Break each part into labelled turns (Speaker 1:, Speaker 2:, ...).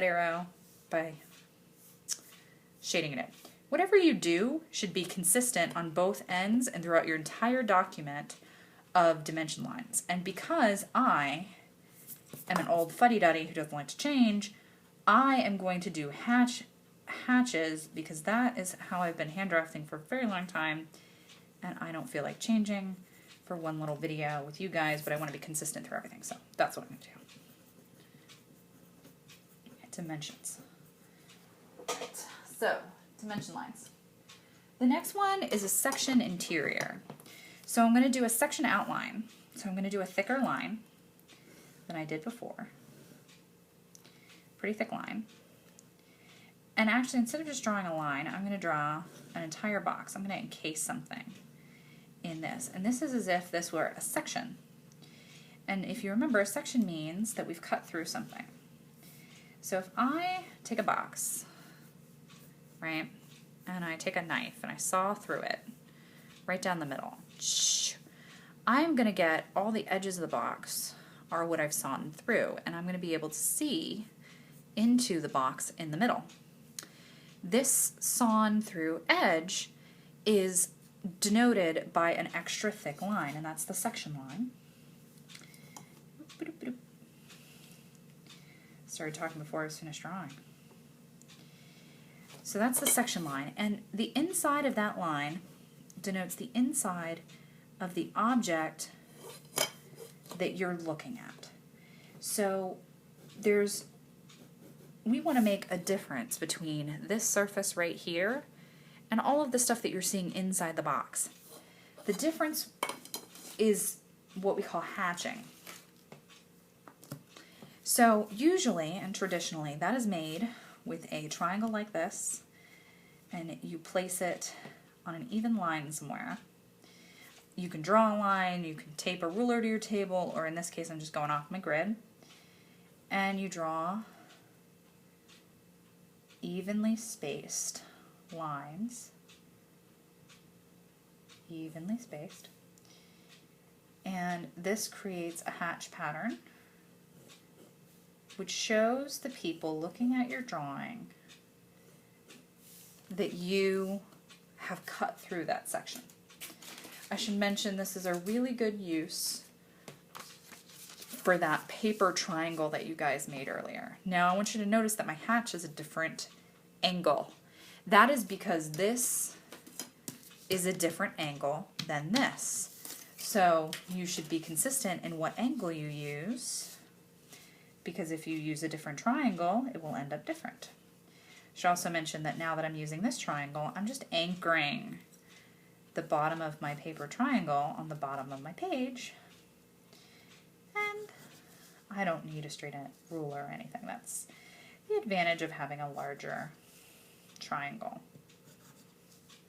Speaker 1: arrow by shading it in. Whatever you do should be consistent on both ends and throughout your entire document of dimension lines. And because I am an old fuddy-duddy who doesn't like to change, I am going to do hatches because that is how I've been hand drafting for a very long time, and I don't feel like changing for one little video with you guys, but I want to be consistent through everything, so that's what I'm going to do. Dimensions. Right. So, dimension lines. The next one is a section interior. So I'm going to do a section outline. So I'm going to do a thicker line than I did before. Pretty thick line. And actually, instead of just drawing a line, I'm going to draw an entire box. I'm going to encase something in this. And this is as if this were a section. And if you remember, a section means that we've cut through something. So if I take a box, right, and I take a knife and I saw through it, right down the middle, I'm going to get all the edges of the box are what I've sawn through, and I'm going to be able to see into the box in the middle. This sawn through edge is denoted by an extra thick line, and that's the section line. Started talking before I was finished drawing. So that's the section line, and the inside of that line denotes the inside of the object that you're looking at. So we want to make a difference between this surface right here and all of the stuff that you're seeing inside the box. The difference is what we call hatching. So usually and traditionally that is made with a triangle like this, and you place it on an even line somewhere. You can draw a line, you can tape a ruler to your table, or in this case I'm just going off my grid, and you draw evenly spaced lines, evenly spaced, and this creates a hatch pattern which shows the people looking at your drawing that you have cut through that section. I should mention this is a really good use for that paper triangle that you guys made earlier. Now I want you to notice that my hatch is a different angle. That is because this is a different angle than this. So you should be consistent in what angle you use, because if you use a different triangle, it will end up different. I should also mention that now that I'm using this triangle, I'm just anchoring the bottom of my paper triangle on the bottom of my page, and I don't need a straight ruler or anything. That's the advantage of having a larger triangle.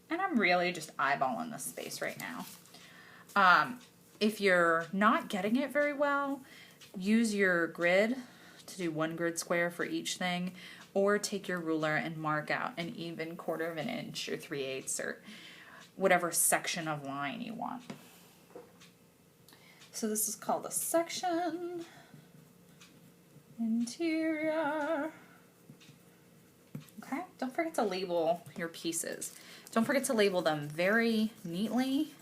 Speaker 1: And I'm really just eyeballing this space right now. If you're not getting it very well, use your grid to do 1 grid square for each thing, or take your ruler and mark out an even 1/4 of an inch or 3/8 or whatever section of line you want. So this is called a section interior. Okay, don't forget to label your pieces. Don't forget to label them very neatly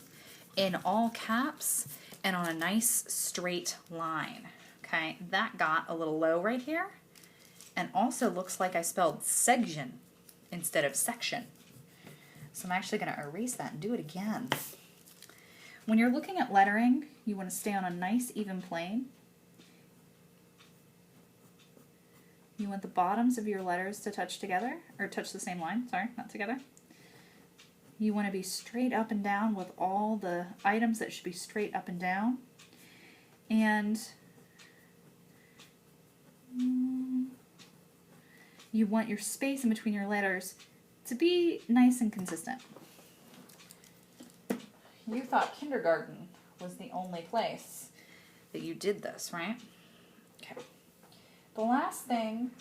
Speaker 1: in all caps and on a nice straight line. Okay, that got a little low right here, and also looks like I spelled section instead of section. So I'm actually going to erase that and do it again. When you're looking at lettering, you want to stay on a nice even plane. You want the bottoms of your letters to touch together, or touch the same line, sorry, not together. You want to be straight up and down with all the items that should be straight up and down. And you want your space in between your letters to be nice and consistent. You thought kindergarten was the only place that you did this, right? Okay. The last thing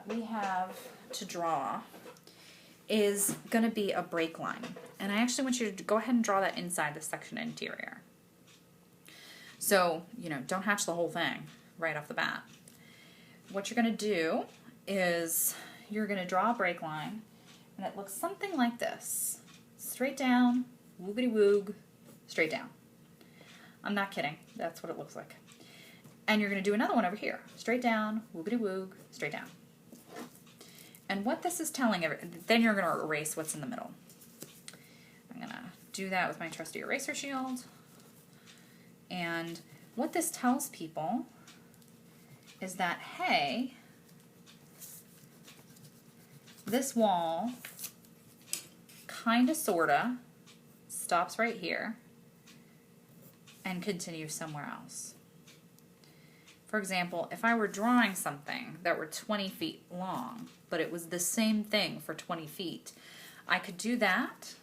Speaker 1: we have to draw is going to be a break line. And I actually want you to go ahead and draw that inside the section interior. So, don't hatch the whole thing right off the bat. What you're going to do is you're going to draw a break line, and it looks something like this. Straight down, woogity woog, straight down. I'm not kidding. That's what it looks like. And you're going to do another one over here. Straight down, woogity woog, straight down. And what this is telling, then you're going to erase what's in the middle. I'm going to do that with my trusty eraser shield. And what this tells people is that, hey, this wall kind of, sort of stops right here and continues somewhere else. For example, if I were drawing something that were 20 feet long, but it was the same thing for 20 feet, I could do that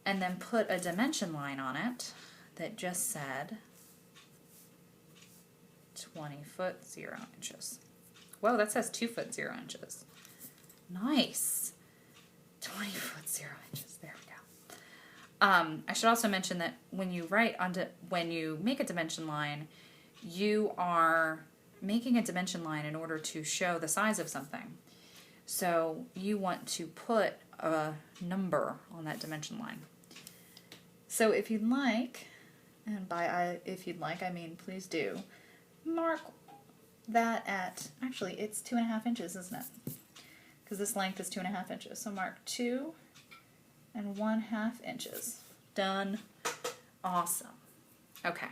Speaker 1: and then put a dimension line on it that just said 20 foot 0 inches. Whoa, that says 2 foot 0 inches. Nice. 20 foot 0 inches. There we go. I should also mention that when you when you make a dimension line, you are making a dimension line in order to show the size of something. So you want to put a number on that dimension line. So if you'd like, and by if you'd like, I mean please do, mark that at, actually it's 2.5 inches, isn't it? Because this length is 2.5 inches. So mark 2 1/2 inches. Done. Awesome. Okay.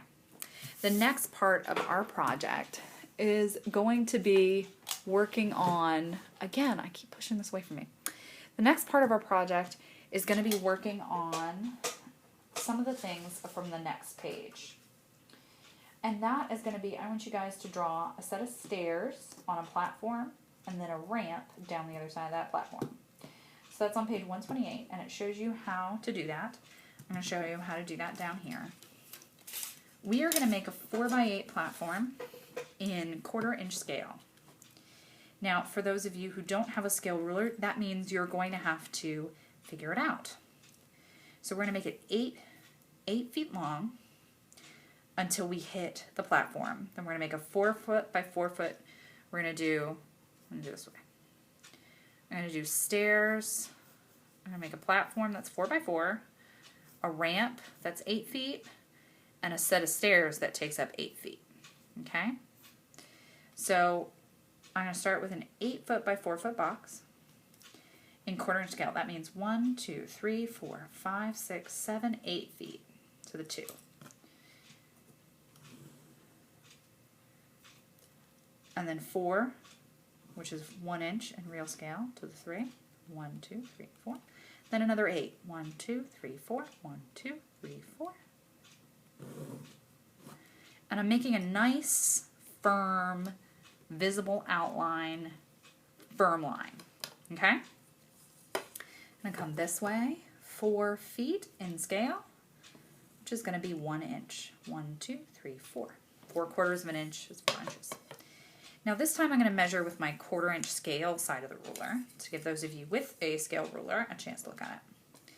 Speaker 1: The next part of our project is going to be working on, again, I keep pushing this away from me. The next part of our project is going to be working on some of the things from the next page. And that is going to be, I want you guys to draw a set of stairs on a platform and then a ramp down the other side of that platform. So that's on page 128, and it shows you how to do that. I'm going to show you how to do that down here. We are going to make a 4x8 platform in 1/4 inch scale. Now, for those of you who don't have a scale ruler, that means you're going to have to figure it out. So we're going to make it 8 feet long until we hit the platform. Then we're going to make a 4 foot by 4 foot. We're going to do, I'm going to do this way. I'm going to do stairs. I'm going to make a platform that's 4 by 4, a ramp that's 8 feet, and a set of stairs that takes up 8 feet. Okay? So I'm going to start with an 8 foot by 4 foot box in 1/4 inch scale. That means 1, 2, 3, 4, 5, 6, 7, 8 feet to the 2. And then 4, which is 1 inch in real scale, to the 3. 1, 2, 3, 4. Then another 8. 1, 2, 3, 4. 1, 2, 3, 4. And I'm making a nice, firm, visible outline, firm line. Okay? I'm going to come this way, 4 feet in scale, which is going to be 1 inch. 1, 2, 3, 4. 4/4 of an inch is 4 inches. Now this time I'm going to measure with my 1/4 inch scale side of the ruler to give those of you with a scale ruler a chance to look at it.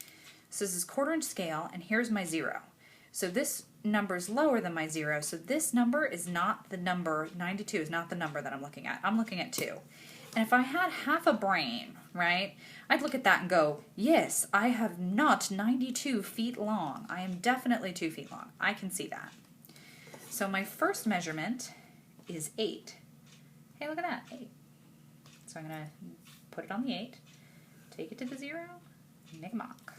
Speaker 1: So this is 1/4 inch scale, and here's my 0. So this number is lower than my 0, so this number is not the number, 92 is not the number that I'm looking at. I'm looking at 2. And if I had half a brain, right, I'd look at that and go, yes, I have not 92 feet long. I am definitely 2 feet long. I can see that. So my first measurement is 8. Hey, look at that, 8. So I'm going to put it on the 8, take it to the 0, make a mark.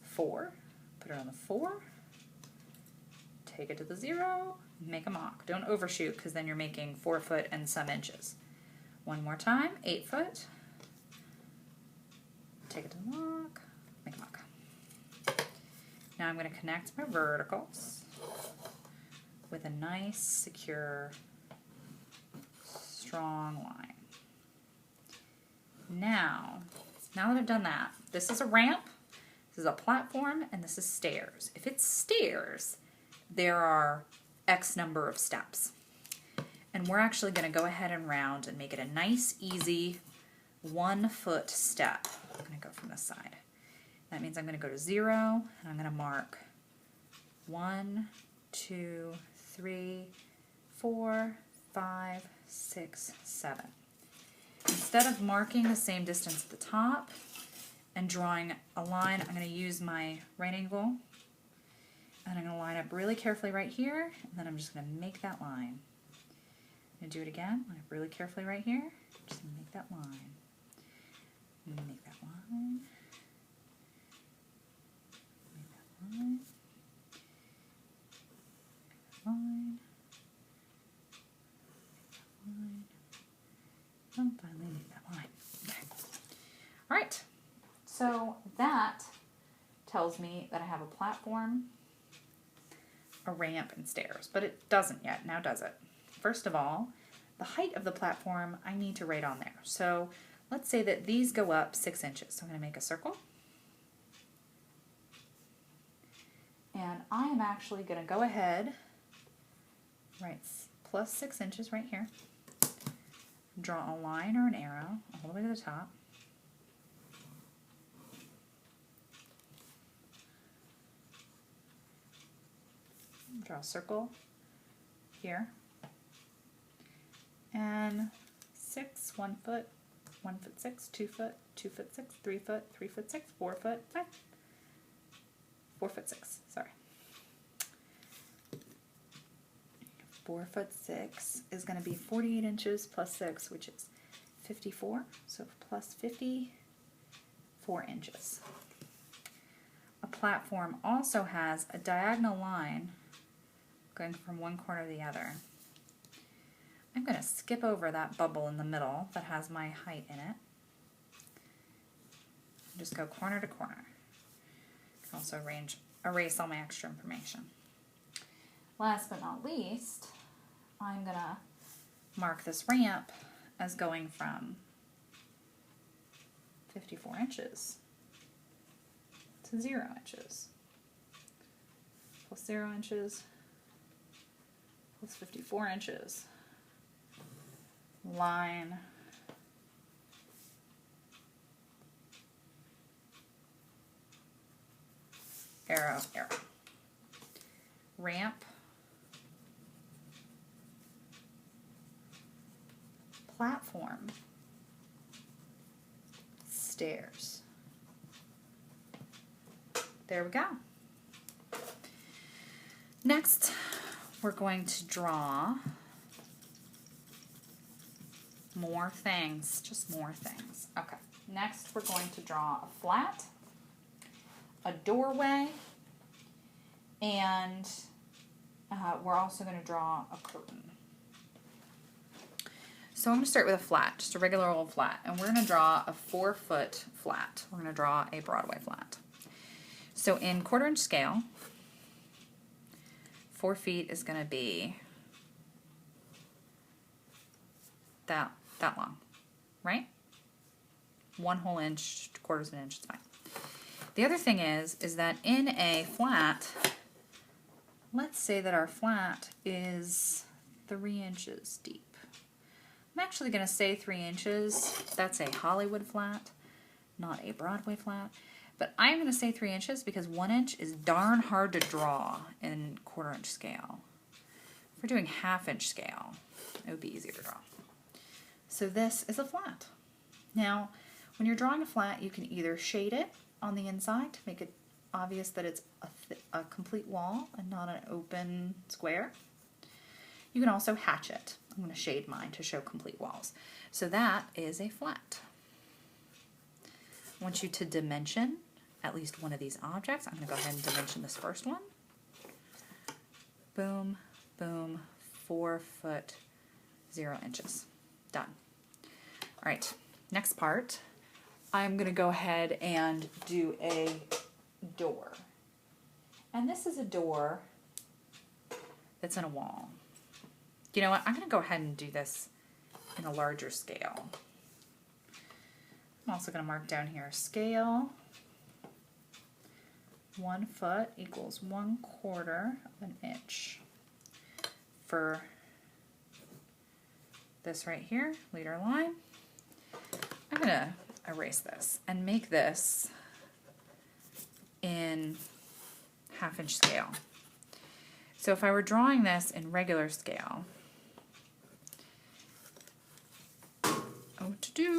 Speaker 1: 4, put it on the 4, take it to the 0, make a mark. Don't overshoot, because then you're making 4 foot and some inches. One more time, 8 foot, take it to the mark, make a mark. Now I'm going to connect my verticals with a nice, secure, strong line. Now that I've done that, this is a ramp, this is a platform, and this is stairs. If it's stairs, there are X number of steps. And we're actually going to go ahead and round and make it a nice, easy 1 foot step. I'm going to go from this side. That means I'm going to go to 0, and I'm going to mark 1, 2, 3, 4, 5, 6, 7. instead of marking the same distance at the top and drawing a line, I'm going to use my right angle, and I'm going to line up really carefully right here, and then I'm just going to make that line. I'm going to do it again, line up really carefully right here, just going to make that line. Make that line. Make that line. Line. Line. And finally make that line. Okay. All right. So that tells me that I have a platform, a ramp, and stairs, but it doesn't yet. Now does it? First of all, the height of the platform I need to write on there. So let's say that these go up 6 inches. So I'm going to make a circle. And I am actually going to go ahead, write plus 6 inches right here. Draw a line or an arrow all the way to the top. Draw a circle here. And 6, 1 foot, 1 foot 6, 2 foot, 2 foot 6, 3 foot, 3 foot 6, 4 foot 5, 4 foot 6, sorry. 4 foot 6 is going to be 48 inches plus 6, which is 54, so plus 54 inches. A platform also has a diagonal line going from one corner to the other. I'm going to skip over that bubble in the middle that has my height in it. Just go corner to corner. I can also erase all my extra information. Last but not least, I'm going to mark this ramp as going from 54 inches to 0 inches. Plus 0 inches, plus 54 inches. Line, arrow, arrow. Ramp, platform, stairs. There we go. Next, we're going to draw more things, just more things. Okay, next we're going to draw a flat, a doorway, and we're also going to draw a curtain. So I'm going to start with a flat, just a regular old flat, and we're going to draw a 4 foot flat. We're going to draw a Broadway flat. So in 1/4 inch scale, 4 feet is going to be that long, right? 1 whole inch, 1/4 of an inch is fine. The other thing is that in a flat, let's say that our flat is 3 inches deep. I'm actually going to say 3 inches. That's a Hollywood flat, not a Broadway flat. But I'm going to say 3 inches because 1 inch is darn hard to draw in 1/4 inch scale. If we're doing 1/2 inch scale, it would be easier to draw. So this is a flat. Now, when you're drawing a flat, you can either shade it on the inside to make it obvious that it's a complete wall and not an open square. You can also hatch it. I'm going to shade mine to show complete walls. So that is a flat. I want you to dimension at least one of these objects. I'm going to go ahead and dimension this first one. Boom, boom, 4 foot, 0 inches. Done. All right, next part, I'm going to go ahead and do a door. And this is a door that's in a wall. You know what? I'm going to go ahead and do this in a larger scale. I'm also going to mark down here scale. 1 foot equals 1/4 of an inch for this right here, leader line. I'm going to erase this and make this in 1/2 inch scale. So if I were drawing this in regular scale, oh want to do.